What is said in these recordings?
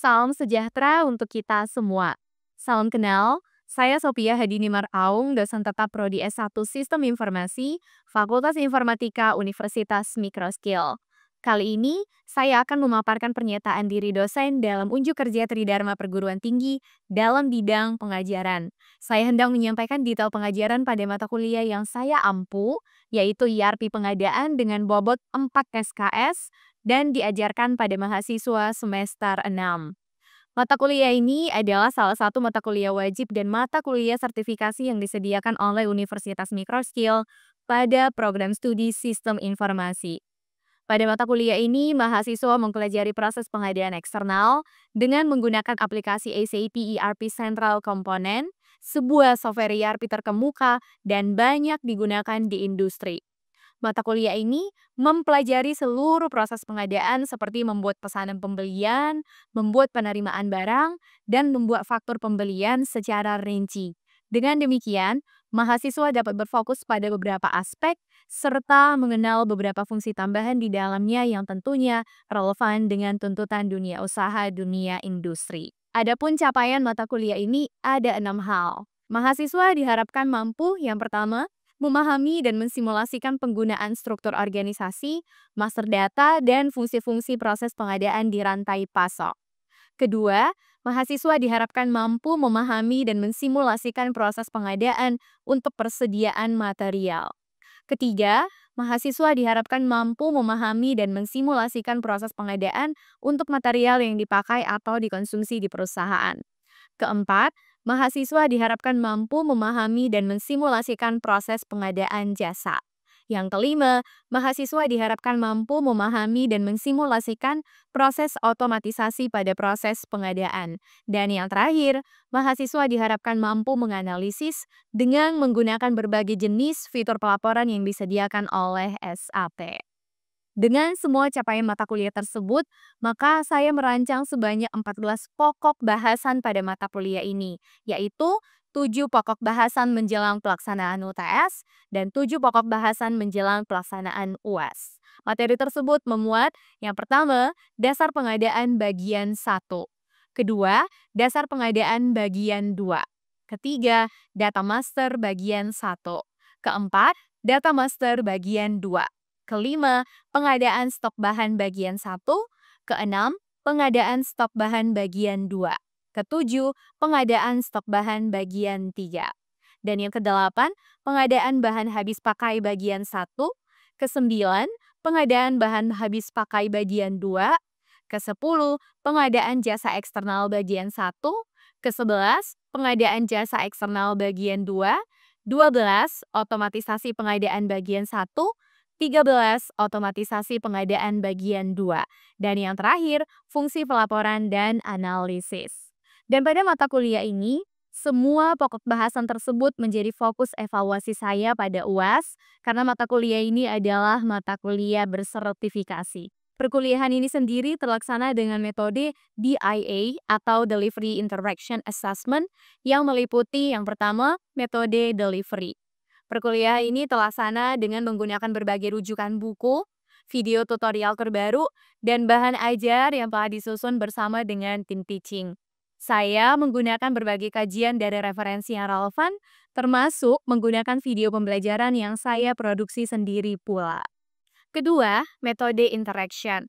Salam sejahtera untuk kita semua. Salam kenal, saya Sophia Hadinimar Aung, dosen tetap Prodi S1 Sistem Informasi, Fakultas Informatika Universitas Microskill. Kali ini, saya akan memaparkan pernyataan diri dosen dalam unjuk kerja Tridharma Perguruan Tinggi dalam bidang pengajaran. Saya hendak menyampaikan detail pengajaran pada mata kuliah yang saya ampu, yaitu IRP Pengadaan dengan bobot 4 SKS dan diajarkan pada mahasiswa semester 6. Mata kuliah ini adalah salah satu mata kuliah wajib dan mata kuliah sertifikasi yang disediakan oleh Universitas Microskill pada program studi Sistem Informasi. Pada mata kuliah ini, mahasiswa mempelajari proses pengadaan eksternal dengan menggunakan aplikasi SAP ERP Central Component, sebuah software ERP terkemuka dan banyak digunakan di industri. Mata kuliah ini mempelajari seluruh proses pengadaan seperti membuat pesanan pembelian, membuat penerimaan barang, dan membuat faktur pembelian secara rinci. Dengan demikian, mahasiswa dapat berfokus pada beberapa aspek serta mengenal beberapa fungsi tambahan di dalamnya yang tentunya relevan dengan tuntutan dunia usaha, dunia industri. Adapun capaian mata kuliah ini ada 6 hal. Mahasiswa diharapkan mampu, yang pertama, memahami dan mensimulasikan penggunaan struktur organisasi, master data, dan fungsi-fungsi proses pengadaan di rantai pasok. Kedua, mahasiswa diharapkan mampu memahami dan mensimulasikan proses pengadaan untuk persediaan material. Ketiga, mahasiswa diharapkan mampu memahami dan mensimulasikan proses pengadaan untuk material yang dipakai atau dikonsumsi di perusahaan. Keempat, mahasiswa diharapkan mampu memahami dan mensimulasikan proses pengadaan jasa. Yang kelima, mahasiswa diharapkan mampu memahami dan mensimulasikan proses otomatisasi pada proses pengadaan. Dan yang terakhir, mahasiswa diharapkan mampu menganalisis dengan menggunakan berbagai jenis fitur pelaporan yang disediakan oleh SAP. Dengan semua capaian mata kuliah tersebut, maka saya merancang sebanyak 14 pokok bahasan pada mata kuliah ini, yaitu 7 pokok bahasan menjelang pelaksanaan UTS dan 7 pokok bahasan menjelang pelaksanaan UAS. Materi tersebut memuat yang pertama, dasar pengadaan bagian 1. Kedua, dasar pengadaan bagian 2. Ketiga, data master bagian 1. Keempat, data master bagian 2. Kelima, pengadaan stok bahan bagian 1. Keenam, pengadaan stok bahan bagian 2. Ketujuh, pengadaan stok bahan bagian 3. Dan yang kedelapan, pengadaan bahan habis pakai bagian 1. Kesembilan, pengadaan bahan habis pakai bagian 2. Kesepuluh, pengadaan jasa eksternal bagian 1. Kesebelas, pengadaan jasa eksternal bagian 2. 12, otomatisasi pengadaan bagian 1. 13, otomatisasi pengadaan bagian 2. Dan yang terakhir, fungsi pelaporan dan analisis. Dan pada mata kuliah ini, semua pokok bahasan tersebut menjadi fokus evaluasi saya pada UAS, karena mata kuliah ini adalah mata kuliah bersertifikasi. Perkuliahan ini sendiri terlaksana dengan metode DIA atau Delivery Interaction Assessment yang meliputi yang pertama, metode delivery. Perkuliahan ini terlaksana dengan menggunakan berbagai rujukan buku, video tutorial terbaru, dan bahan ajar yang telah disusun bersama dengan tim teaching. Saya menggunakan berbagai kajian dari referensi yang relevan, termasuk menggunakan video pembelajaran yang saya produksi sendiri pula. Kedua, metode interaction.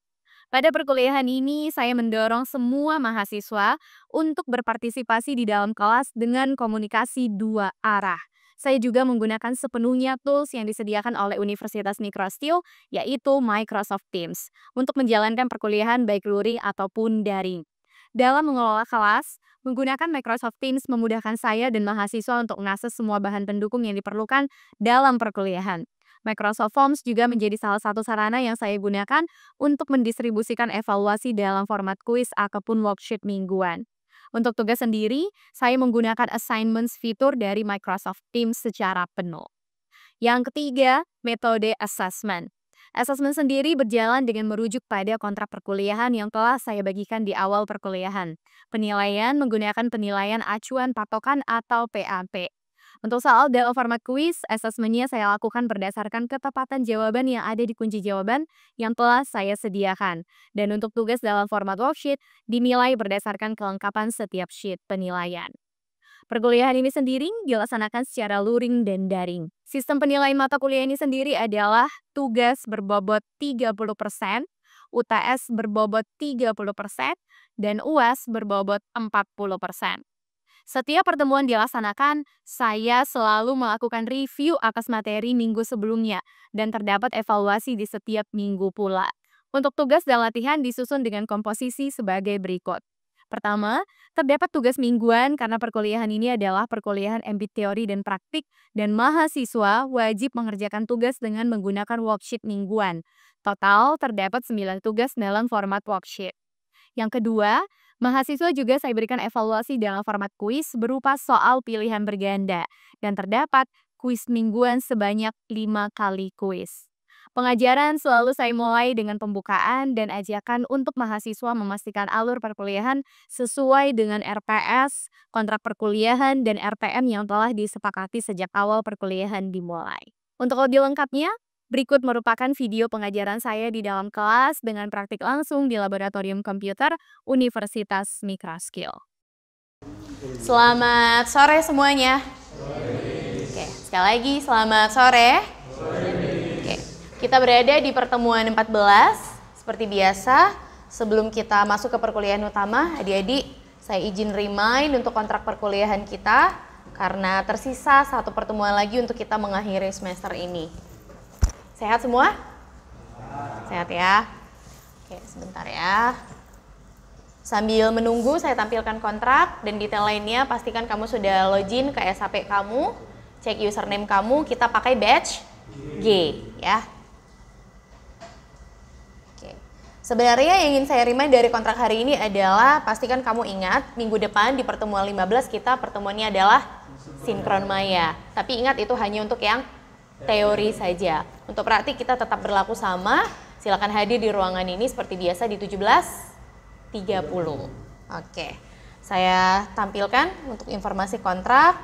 Pada perkuliahan ini, saya mendorong semua mahasiswa untuk berpartisipasi di dalam kelas dengan komunikasi 2 arah. Saya juga menggunakan sepenuhnya tools yang disediakan oleh Universitas Microskill, yaitu Microsoft Teams, untuk menjalankan perkuliahan baik luring ataupun daring. Dalam mengelola kelas, menggunakan Microsoft Teams memudahkan saya dan mahasiswa untuk mengakses semua bahan pendukung yang diperlukan dalam perkuliahan. Microsoft Forms juga menjadi salah satu sarana yang saya gunakan untuk mendistribusikan evaluasi dalam format kuis ataupun worksheet mingguan. Untuk tugas sendiri, saya menggunakan assignments fitur dari Microsoft Teams secara penuh. Yang ketiga, metode assessment. Assessment sendiri berjalan dengan merujuk pada kontrak perkuliahan yang telah saya bagikan di awal perkuliahan. Penilaian menggunakan penilaian acuan patokan atau PAP. Untuk soal dalam format kuis, asesmennya saya lakukan berdasarkan ketepatan jawaban yang ada di kunci jawaban yang telah saya sediakan. Dan untuk tugas dalam format worksheet, dinilai berdasarkan kelengkapan setiap sheet penilaian. Perkuliahan ini sendiri dilaksanakan secara luring dan daring. Sistem penilaian mata kuliah ini sendiri adalah tugas berbobot 30%, UTS berbobot 30%, dan UAS berbobot 40%. Setiap pertemuan dilaksanakan, saya selalu melakukan review atas materi minggu sebelumnya, dan terdapat evaluasi di setiap minggu pula. Untuk tugas dan latihan disusun dengan komposisi sebagai berikut. Pertama, terdapat tugas mingguan karena perkuliahan ini adalah perkuliahan ambit teori dan praktik, dan mahasiswa wajib mengerjakan tugas dengan menggunakan worksheet mingguan. Total terdapat 9 tugas dalam format worksheet. Yang kedua, mahasiswa juga saya berikan evaluasi dalam format kuis berupa soal pilihan berganda, dan terdapat kuis mingguan sebanyak 5 kali kuis. Pengajaran selalu saya mulai dengan pembukaan dan ajakan untuk mahasiswa memastikan alur perkuliahan sesuai dengan RPS, kontrak perkuliahan, dan RTM yang telah disepakati sejak awal perkuliahan dimulai. Untuk lebih lengkapnya, berikut merupakan video pengajaran saya di dalam kelas dengan praktik langsung di Laboratorium Komputer Universitas Microskill. Selamat sore semuanya. Oke, sekali lagi selamat sore. Oke, kita berada di pertemuan 14. Seperti biasa, sebelum kita masuk ke perkuliahan utama, adik-adik, saya izin remind untuk kontrak perkuliahan kita karena tersisa satu pertemuan lagi untuk kita mengakhiri semester ini. Sehat semua? Sehat ya? Oke, sebentar ya. Sambil menunggu saya tampilkan kontrak dan detail lainnya, pastikan kamu sudah login ke SAP kamu, cek username kamu, kita pakai batch G ya. Oke. Sebenarnya yang ingin saya remind dari kontrak hari ini adalah pastikan kamu ingat minggu depan di pertemuan 15 kita pertemuannya adalah sinkron maya. Tapi ingat itu hanya untuk yang teori saja. Untuk praktik kita tetap berlaku sama. Silakan hadir di ruangan ini seperti biasa di 17.30. Oke. Saya tampilkan untuk informasi kontrak.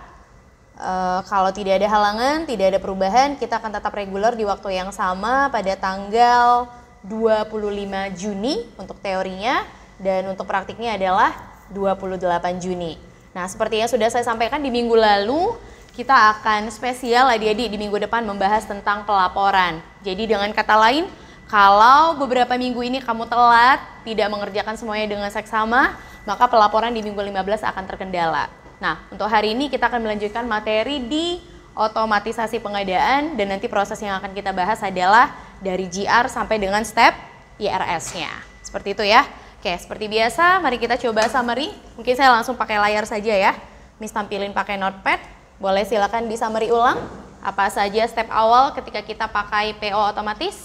Kalau tidak ada halangan, tidak ada perubahan, kita akan tetap reguler di waktu yang sama pada tanggal 25 Juni untuk teorinya, dan untuk praktiknya adalah 28 Juni. Nah, seperti yang sudah saya sampaikan di minggu lalu, kita akan spesial adik-adik di minggu depan membahas tentang pelaporan. Jadi dengan kata lain, kalau beberapa minggu ini kamu telat, tidak mengerjakan semuanya dengan seksama, maka pelaporan di minggu 15 akan terkendala. Nah, untuk hari ini kita akan melanjutkan materi di otomatisasi pengadaan, dan nanti proses yang akan kita bahas adalah dari GR sampai dengan step IRS-nya. Seperti itu ya. Oke, seperti biasa, mari kita coba summary. Mungkin saya langsung pakai layar saja ya. Miss tampilin pakai notepad. Boleh silakan di summary ulang. Apa saja step awal ketika kita pakai PO otomatis?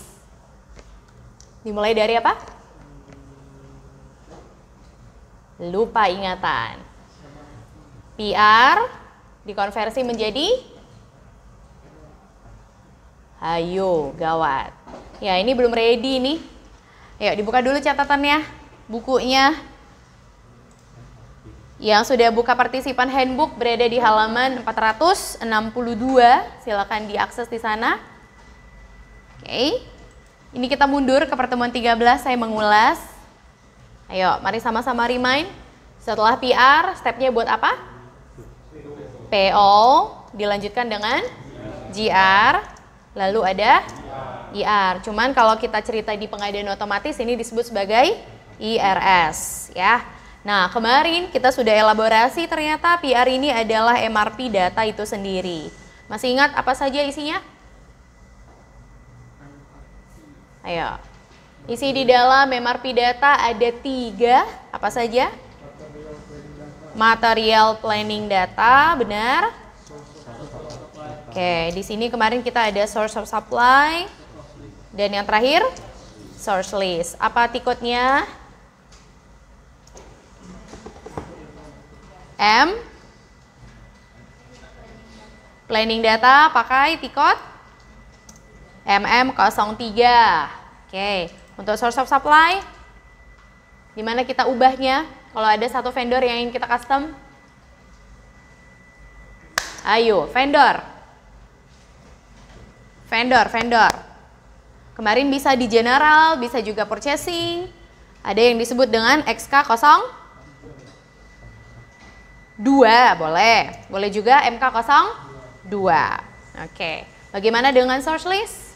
Dimulai dari apa? Lupa ingatan. PR dikonversi menjadi ayo, gawat. Ya, ini belum ready nih. Ayo dibuka dulu catatannya, bukunya. Yang sudah buka partisipan handbook berada di halaman 462. Silakan diakses di sana. Oke. Ini kita mundur ke pertemuan 13, saya mengulas. Ayo, mari sama-sama remind. Setelah PR, stepnya buat apa? PO, dilanjutkan dengan GR, lalu ada IR. Cuman kalau kita cerita di pengadaan otomatis, ini disebut sebagai IRS ya. Nah, kemarin kita sudah elaborasi ternyata PR ini adalah MRP data itu sendiri. Masih ingat apa saja isinya? Ayo. Isi di dalam MRP data ada 3, apa saja? Material planning data, benar? Oke, di sini kemarin kita ada source of supply, dan yang terakhir source list. Apa tiketnya? M. Planning data pakai tiket MM03. Oke, untuk source of supply, di mana kita ubahnya? Kalau ada satu vendor yang ingin kita custom, Ayo, vendor. Vendor. Kemarin bisa di general, bisa juga purchasing. Ada yang disebut dengan XK02, boleh. Boleh juga MK02. Oke. Bagaimana dengan source list?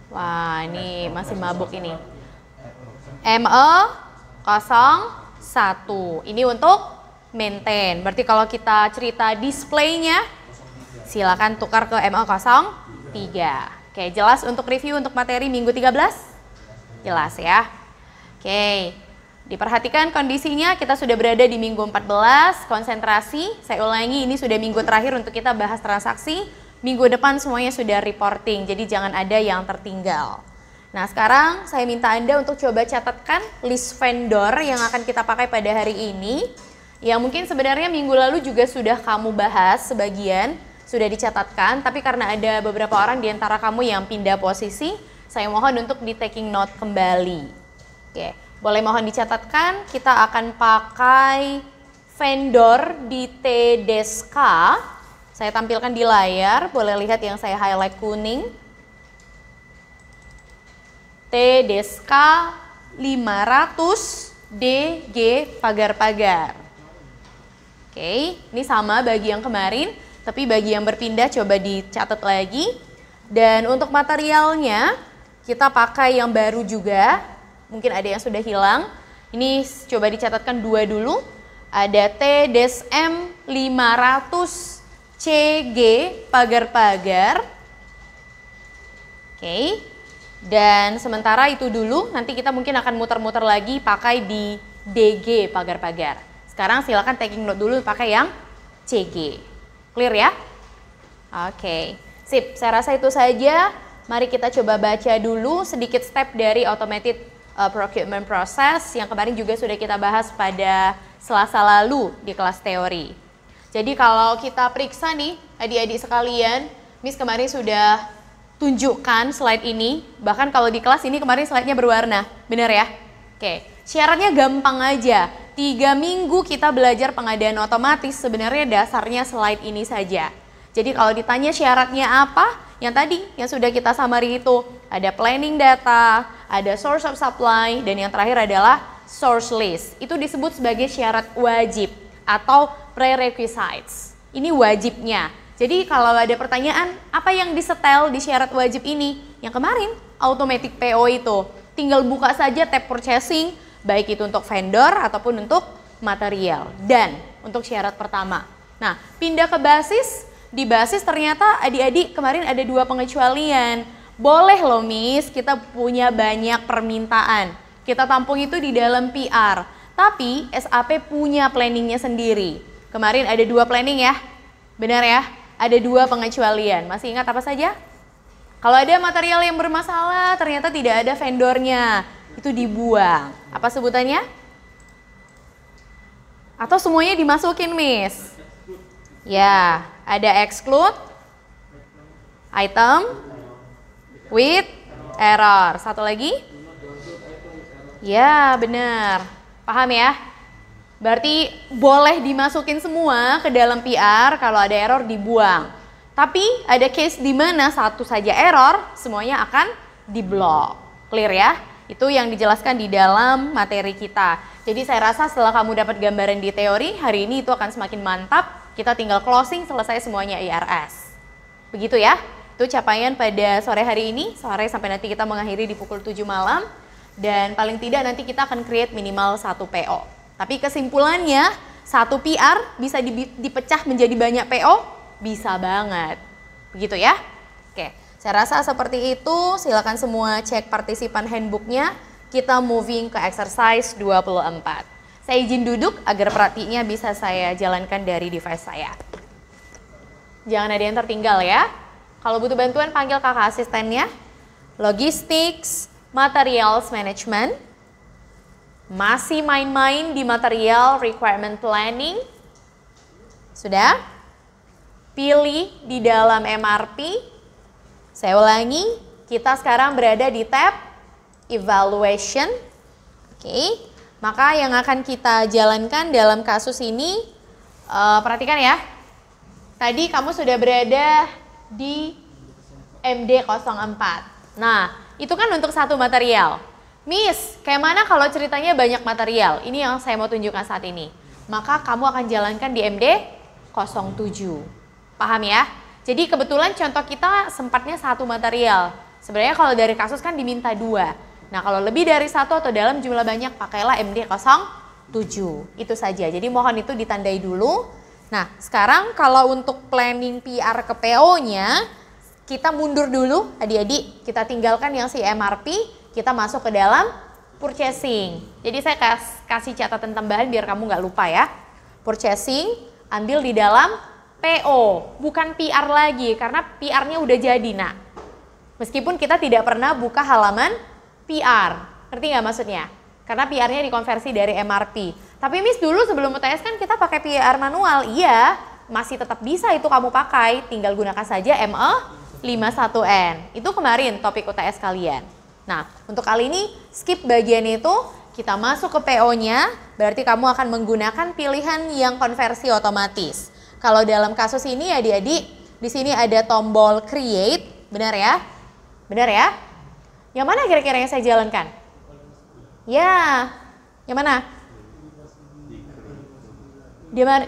Wah, ini masih mabuk ini. ME01. Ini untuk maintain. Berarti kalau kita cerita displaynya, silakan tukar ke ME03. Oke, jelas untuk review untuk materi minggu 13? Jelas ya. Oke, diperhatikan kondisinya kita sudah berada di minggu 14, konsentrasi. Saya ulangi, ini sudah minggu terakhir untuk kita bahas transaksi. Minggu depan semuanya sudah reporting, jadi jangan ada yang tertinggal. Nah, sekarang saya minta Anda untuk coba catatkan list vendor yang akan kita pakai pada hari ini. Yang mungkin sebenarnya minggu lalu juga sudah kamu bahas sebagian, sudah dicatatkan, tapi karena ada beberapa orang di antara kamu yang pindah posisi, saya mohon untuk di taking note kembali. Oke, boleh mohon dicatatkan, kita akan pakai vendor di TDSK. Saya tampilkan di layar, boleh lihat yang saya highlight kuning. TDSK 500 DG pagar-pagar. Oke, ini sama bagi yang kemarin. Tapi bagi yang berpindah coba dicatat lagi. Dan untuk materialnya kita pakai yang baru juga. Mungkin ada yang sudah hilang. Ini coba dicatatkan dua dulu. Ada TDSM 500 CG pagar-pagar. Oke. Dan sementara itu dulu, nanti kita mungkin akan muter-muter lagi pakai di DG pagar-pagar. Sekarang silakan taking note dulu pakai yang CG. Clear ya? Oke, sip. Saya rasa itu saja. Mari kita coba baca dulu sedikit step dari automated procurement process yang kemarin juga sudah kita bahas pada Selasa lalu di kelas teori. Jadi kalau kita periksa nih, adik-adik sekalian, Miss kemarin sudah tunjukkan slide ini. Bahkan kalau di kelas ini kemarin slide-nya berwarna, benar ya? Oke, syaratnya gampang aja. 3 minggu kita belajar pengadaan otomatis, sebenarnya dasarnya slide ini saja. Jadi kalau ditanya syaratnya apa, yang tadi yang sudah kita summary itu, ada planning data, ada source of supply, dan yang terakhir adalah source list. Itu disebut sebagai syarat wajib atau prerequisites. Ini wajibnya. Jadi kalau ada pertanyaan, apa yang disetel di syarat wajib ini? Yang kemarin, automatic PO itu. Tinggal buka saja tab purchasing, baik itu untuk vendor ataupun untuk material. Dan untuk syarat pertama. Nah, pindah ke basis. Di basis ternyata adik-adik kemarin ada 2 pengecualian. Boleh loh Miss, kita punya banyak permintaan. Kita tampung itu di dalam PR. Tapi SAP punya planningnya sendiri. Kemarin ada 2 planning ya. Benar ya? Ada 2 pengecualian. Masih ingat apa saja? Kalau ada material yang bermasalah, ternyata tidak ada vendornya. Itu dibuang. Apa sebutannya? Atau semuanya dimasukin, Miss? Ya, ada exclude, item, with, error. Satu lagi? Ya, benar. Paham ya? Berarti boleh dimasukin semua ke dalam PR, kalau ada error dibuang. Tapi ada case di mana satu saja error, semuanya akan diblok. Clear ya? Itu yang dijelaskan di dalam materi kita. Jadi saya rasa setelah kamu dapat gambaran di teori, hari ini itu akan semakin mantap. Kita tinggal closing, selesai semuanya IRS. Begitu ya? Itu capaian pada sore hari ini, sore sampai nanti kita mengakhiri di pukul 7 malam. Dan paling tidak nanti kita akan create minimal 1 PO. Tapi kesimpulannya, 1 PR bisa dipecah menjadi banyak PO? Bisa banget. Begitu ya? Oke. Saya rasa seperti itu, silakan semua cek partisipan handbooknya. Kita moving ke exercise 24. Saya izin duduk agar praktiknya bisa saya jalankan dari device saya. Jangan ada yang tertinggal ya. Kalau butuh bantuan panggil kakak asistennya. Logistics, materials management. Masih main-main di material requirement planning. Sudah? Pilih di dalam MRP. Saya ulangi, kita sekarang berada di tab Evaluation. Oke, maka yang akan kita jalankan dalam kasus ini Perhatikan ya. Tadi kamu sudah berada di MD04. Nah, itu kan untuk satu material. Miss, kayak mana kalau ceritanya banyak material? Ini yang saya mau tunjukkan saat ini. Maka kamu akan jalankan di MD07. Paham ya? Jadi kebetulan contoh kita sempatnya satu material. Sebenarnya kalau dari kasus kan diminta 2. Nah, kalau lebih dari 1 atau dalam jumlah banyak, pakailah MD07. Itu saja. Jadi mohon itu ditandai dulu. Nah, sekarang kalau untuk planning PR ke PO-nya, kita mundur dulu adik-adik. Kita tinggalkan yang si MRP, kita masuk ke dalam purchasing. Jadi saya kasih catatan tambahan biar kamu nggak lupa ya. Purchasing, ambil di dalam PO, bukan PR lagi, karena PR-nya udah jadi, nak. Meskipun kita tidak pernah buka halaman PR, ngerti nggak maksudnya? Karena PR-nya dikonversi dari MRP. Tapi Miss, dulu sebelum UTS kan kita pakai PR manual. Iya, masih tetap bisa itu kamu pakai, tinggal gunakan saja ME51N. Itu kemarin topik UTS kalian. Nah, untuk kali ini skip bagian itu, kita masuk ke PO-nya, berarti kamu akan menggunakan pilihan yang konversi otomatis. Kalau dalam kasus ini adik-adik, di sini ada tombol create, benar ya? Benar ya? Yang mana kira-kira yang saya jalankan? Ya, yang mana?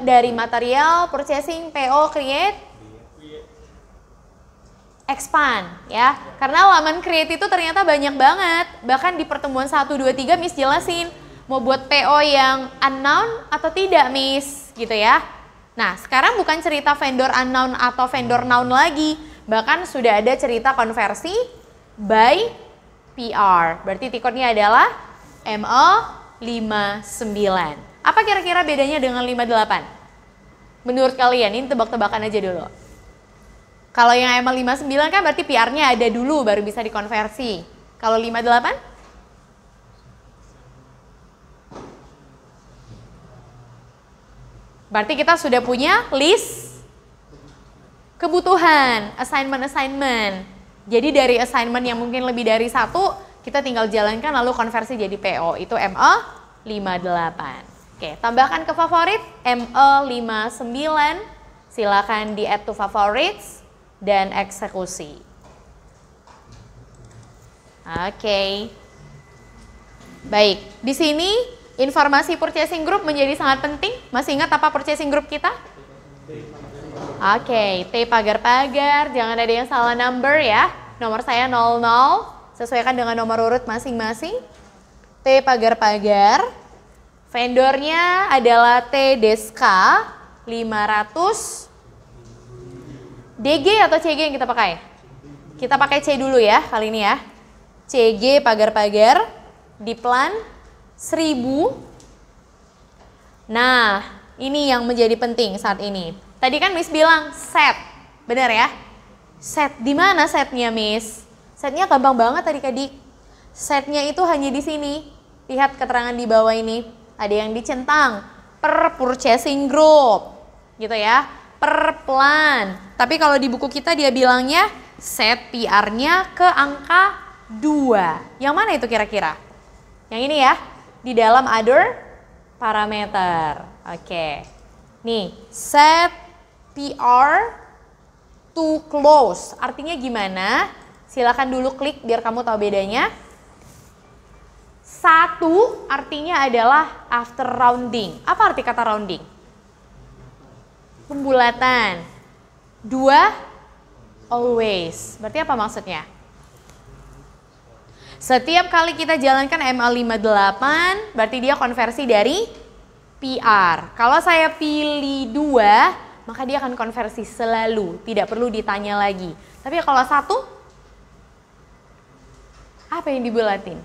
Dari material, purchasing, PO, create, expand ya. Karena halaman create itu ternyata banyak banget. Bahkan di pertemuan 1, 2, 3 Miss jelasin mau buat PO yang unknown atau tidak Miss gitu ya. Nah, sekarang bukan cerita vendor unknown atau vendor known lagi. Bahkan sudah ada cerita konversi by PR. Berarti tiketnya adalah ME59. Apa kira-kira bedanya dengan 58? Menurut kalian, ini tebak-tebakan aja dulu. Kalau yang ME59 kan berarti PR-nya ada dulu baru bisa dikonversi. Kalau 58? Berarti kita sudah punya list kebutuhan, assignment. Jadi dari assignment yang mungkin lebih dari 1, kita tinggal jalankan lalu konversi jadi PO. Itu ME58. Oke, tambahkan ke favorit ME59. Silakan di add to favorites dan eksekusi. Oke. Baik, di sini informasi purchasing group menjadi sangat penting. Masih ingat apa purchasing group kita? Oke, T pagar-pagar, jangan ada yang salah number ya. Nomor saya 00, sesuaikan dengan nomor urut masing-masing. T pagar-pagar, vendornya adalah T Deska 500. DG atau CG yang kita pakai? Kita pakai C dulu ya kali ini ya. CG pagar-pagar, diplan 1000. Nah, ini yang menjadi penting saat ini. Tadi kan Miss bilang set, benar ya? Set, di mana setnya Miss? Setnya gampang banget adik-adik. Setnya itu hanya di sini. Lihat keterangan di bawah ini. Ada yang dicentang per purchasing group, gitu ya. Per plan. Tapi kalau di buku kita dia bilangnya set PR-nya ke angka 2. Yang mana itu kira-kira? Yang ini ya. Di dalam other parameter. Oke. Nih, set PR to close. Artinya gimana? Silakan dulu klik biar kamu tahu bedanya. 1 artinya adalah after rounding. Apa arti kata rounding? Pembulatan. 2 always. Berarti apa maksudnya? Setiap kali kita jalankan ML58 berarti dia konversi dari PR. Kalau saya pilih 2 maka dia akan konversi selalu, tidak perlu ditanya lagi. Tapi kalau 1 apa yang dibulatin?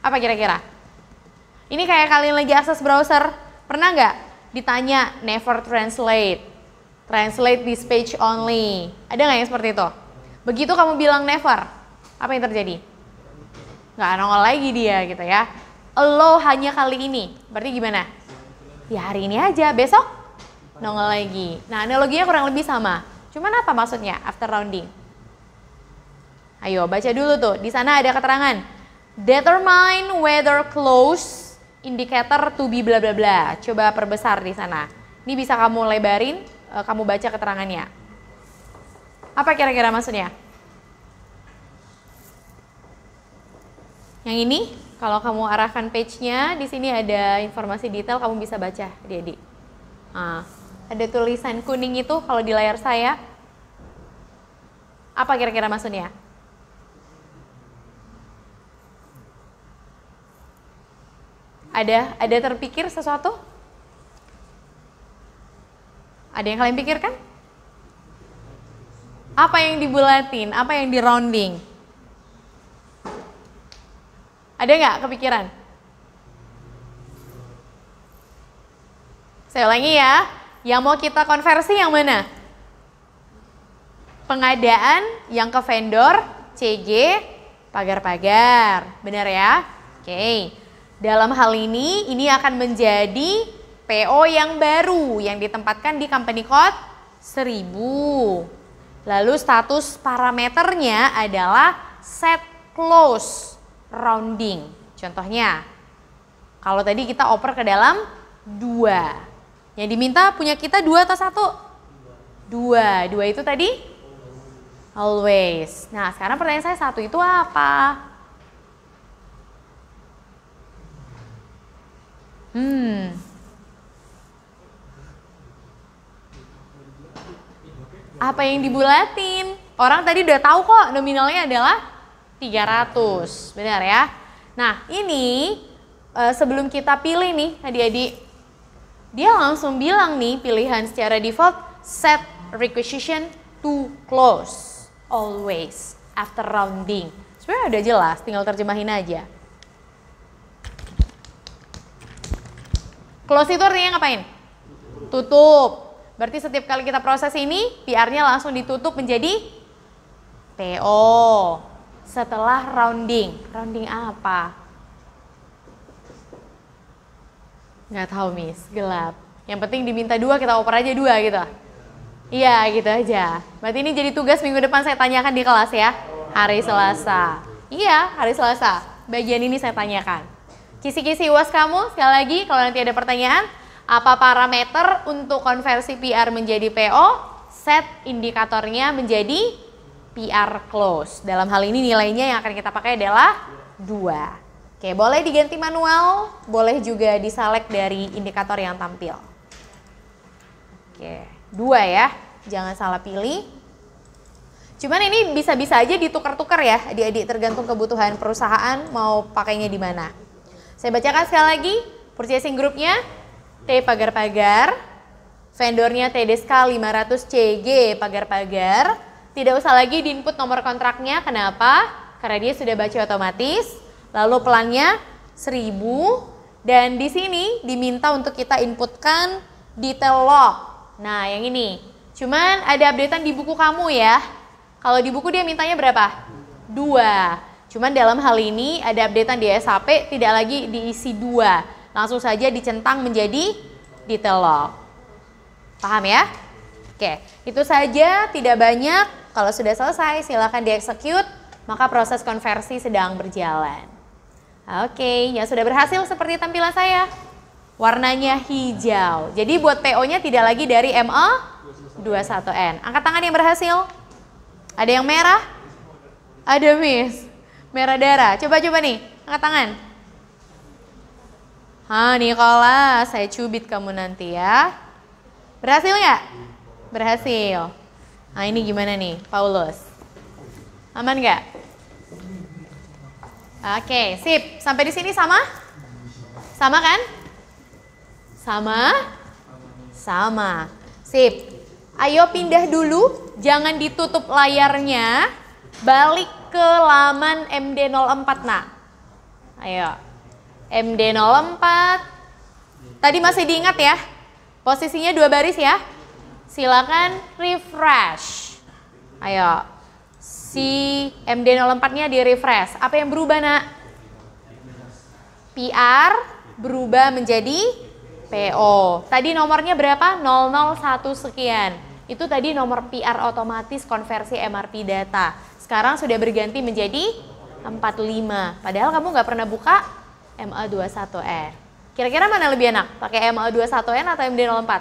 Apa kira-kira? Ini kayak kalian lagi akses browser, pernah nggak ditanya never translate, translate this page only. Ada nggak yang seperti itu? Begitu kamu bilang never, apa yang terjadi? Nggak nongol lagi dia gitu ya. Allow hanya kali ini, berarti gimana? Ya hari ini aja, besok nongol lagi. Nah analoginya kurang lebih sama. Cuman apa maksudnya after rounding? Ayo baca dulu tuh, di sana ada keterangan. Determine whether close indicator to be bla bla bla. Coba perbesar di sana. Ini bisa kamu lebarin, kamu baca keterangannya. Apa kira-kira maksudnya? Yang ini, kalau kamu arahkan page-nya, di sini ada informasi detail, kamu bisa baca, adik-adik. Nah, ada tulisan kuning itu kalau di layar saya. Apa kira-kira maksudnya? Ada terpikir sesuatu? Ada yang kalian pikirkan? Apa yang dibulatin? Apa yang di rounding? Ada nggak kepikiran? Saya ulangi ya, yang mau kita konversi yang mana? Pengadaan yang ke vendor, CG, pagar-pagar. Benar ya? Oke. Dalam hal ini akan menjadi PO yang baru yang ditempatkan di company code 1000. Lalu status parameternya adalah set close rounding. Contohnya, kalau tadi kita oper ke dalam 2. Yang diminta punya kita 2 atau 1? 2. 2 itu tadi? Always. Nah, sekarang pertanyaan saya 1 itu apa? Apa yang dibulatin? Orang tadi udah tahu kok nominalnya adalah 300, benar ya? Nah, ini sebelum kita pilih nih adik-adik, dia langsung bilang nih pilihan secara default set requisition to close always after rounding. Sebenarnya udah jelas, tinggal terjemahin aja. Close itu artinya ngapain? Tutup. Berarti setiap kali kita proses ini, PR-nya langsung ditutup menjadi PO. Setelah rounding. Rounding apa? Nggak tahu, Miss. Gelap. Yang penting diminta 2, kita oper aja 2 gitu. Iya, gitu aja. Berarti ini jadi tugas minggu depan saya tanyakan di kelas ya. Hari Selasa. Iya, hari Selasa. Bagian ini saya tanyakan. Kisi-kisi UAS kamu, sekali lagi kalau nanti ada pertanyaan, apa parameter untuk konversi PR menjadi PO, set indikatornya menjadi PR close. Dalam hal ini nilainya yang akan kita pakai adalah 2. Oke, boleh diganti manual, boleh juga diselect dari indikator yang tampil. Oke, 2 ya, jangan salah pilih. Cuman ini bisa-bisa aja ditukar-tukar ya, adik-adik, tergantung kebutuhan perusahaan mau pakainya di mana. Saya bacakan sekali lagi, purchasing groupnya T pagar-pagar, vendornya TDSK 500 CG pagar-pagar. Tidak usah lagi diinput nomor kontraknya, kenapa? Karena dia sudah baca otomatis. Lalu pelannya 1000 dan di sini diminta untuk kita inputkan detail log. Nah, yang ini. Cuman ada updatean di buku kamu ya. Kalau di buku dia mintanya berapa? 2. Cuman dalam hal ini ada updatean di SAP tidak lagi diisi 2. Langsung saja dicentang menjadi detail log. Paham ya? Oke, itu saja, tidak banyak. Kalau sudah selesai silakan di-execute, maka proses konversi sedang berjalan. Oke, yang sudah berhasil seperti tampilan saya. Warnanya hijau. Jadi buat PO-nya tidak lagi dari MA21N. Angkat tangan yang berhasil. Ada yang merah? Ada, Miss. Merah darah. Coba-coba nih, angkat tangan. Nicholas, saya cubit kamu nanti ya. Berhasil nggak? Berhasil. Nah, ini gimana nih, Paulus? Aman nggak? Oke, sip. Sampai di sini sama? Sama kan? Sama? Sama. Sip. Ayo pindah dulu, jangan ditutup layarnya. Balik ke laman MD04 nak. Ayo. MD04. Tadi masih diingat ya? Posisinya 2 baris ya. Silakan refresh. Ayo. Si MD04-nya di refresh. Apa yang berubah nak? PR berubah menjadi PO. Tadi nomornya berapa? 001 sekian. Itu tadi nomor PR otomatis konversi MRP data. Sekarang sudah berganti menjadi 45. Padahal kamu nggak pernah buka MA21R. Kira-kira mana lebih enak? Pakai MA21N atau MD04?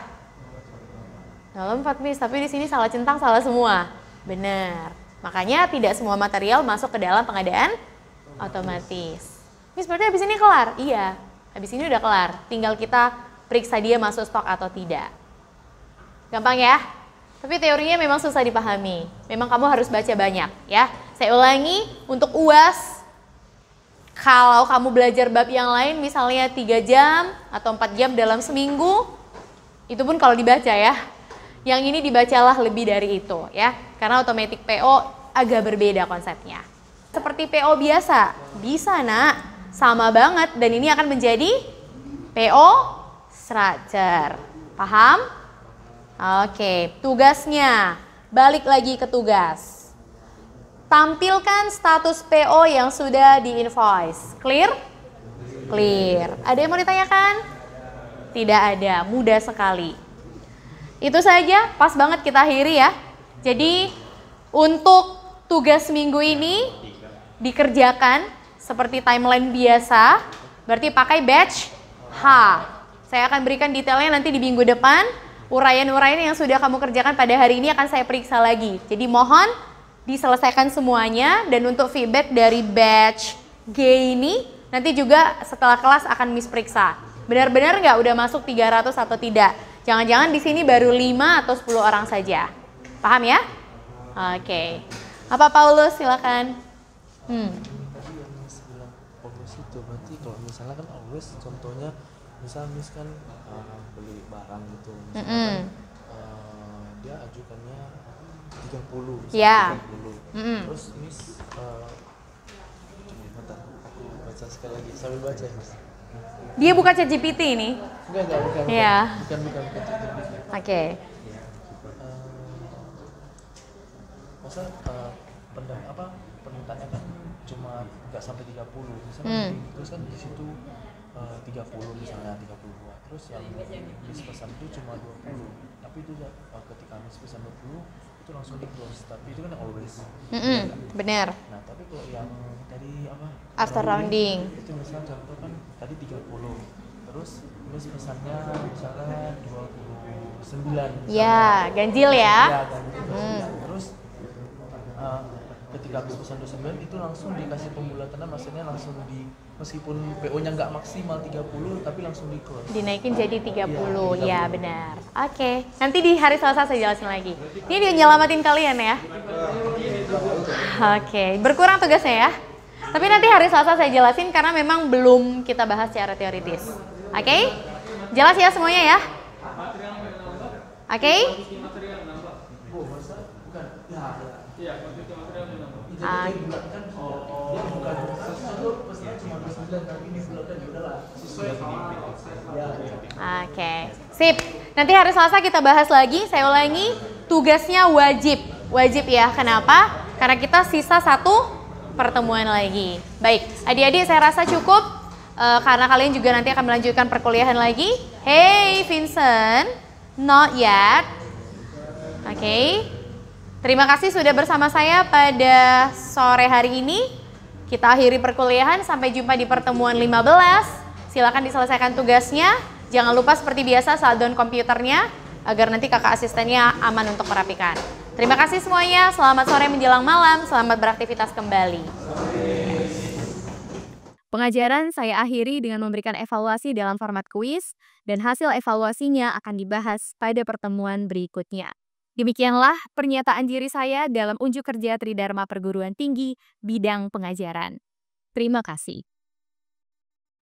04 Miss, tapi di sini salah centang, salah semua. Benar. Makanya tidak semua material masuk ke dalam pengadaan otomatis. Miss, berarti habis ini kelar? Iya, habis ini udah kelar. Tinggal kita periksa dia masuk stok atau tidak. Gampang ya? Tapi teorinya memang susah dipahami. Memang kamu harus baca banyak ya. Saya ulangi, untuk UAS, kalau kamu belajar bab yang lain misalnya 3 jam atau 4 jam dalam seminggu, itu pun kalau dibaca ya. Yang ini dibacalah lebih dari itu ya. Karena automatic PO agak berbeda konsepnya. Seperti PO biasa, bisa nak, sama banget. Dan ini akan menjadi PO structure. Paham? Oke, tugasnya. Balik lagi ke tugas. Tampilkan status PO yang sudah di-invoice. Clear? Clear. Ada yang mau ditanyakan? Tidak ada, mudah sekali. Itu saja, pas banget kita akhiri ya. Jadi, untuk tugas minggu ini dikerjakan seperti timeline biasa, berarti pakai batch H. Saya akan berikan detailnya nanti di minggu depan. Uraian-uraian yang sudah kamu kerjakan pada hari ini akan saya periksa lagi. Jadi mohon diselesaikan semuanya, dan untuk feedback dari batch G ini nanti juga setelah kelas akan Miss periksa. Benar-benar nggak udah masuk 300 atau tidak. Jangan-jangan di sini baru 5 atau 10 orang saja. Paham ya? Oke. Apa Paulus, silakan. Always itu berarti kalau misalnya kan always contohnya misal Miss kan beli barang gitu misalnya dia ajukannya 30 misalnya Ya. 30. Terus Miss bentar, aku baca sekali lagi sambil baca ya Miss. Dia buka ChatGPT ini. Bukan. Iya. Bukan. Oke. Masa permintaannya kan cuma nggak sampai 30 misalnya terus kan di situ 30 misalnya 32, terus yang Miss pesan itu cuma 20, tapi itu ketika Miss pesan 20 itu langsung di close, tapi itu kan always Bener. Nah tapi kalau yang tadi After rounding itu misalnya contoh kan tadi 30, terus Miss pesannya misalnya 29 misalnya. Ya, ganjil ya. Ya ganjil 29. Terus ketika habis pesan 29 itu langsung dikasih pembulatannya, maksudnya langsung meskipun PO-nya nggak maksimal 30 tapi langsung di close. Dinaikin jadi 30, ya benar. Oke, nanti di hari Selasa saya jelasin lagi. Ini dia nyelamatin kalian ya. Oke, berkurang tugasnya ya. Tapi nanti hari Selasa saya jelasin karena memang belum kita bahas secara teoritis. Oke? Jelas ya semuanya ya? Oke? Oke, sip. Nanti hari Selasa kita bahas lagi. Saya ulangi, tugasnya wajib. Wajib ya, kenapa? Karena kita sisa 1 pertemuan lagi. Baik, adik-adik saya rasa cukup. Karena kalian juga nanti akan melanjutkan perkuliahan lagi. Hey Vincent, not yet. Oke. Terima kasih sudah bersama saya pada sore hari ini. Kita akhiri perkuliahan, sampai jumpa di pertemuan 15. Silakan diselesaikan tugasnya. Jangan lupa seperti biasa shutdown komputernya agar nanti kakak asistennya aman untuk merapikan. Terima kasih semuanya, selamat sore menjelang malam, selamat beraktivitas kembali. Pengajaran saya akhiri dengan memberikan evaluasi dalam format kuis, dan hasil evaluasinya akan dibahas pada pertemuan berikutnya. Demikianlah pernyataan diri saya dalam unjuk kerja Tridharma Perguruan Tinggi bidang pengajaran. Terima kasih.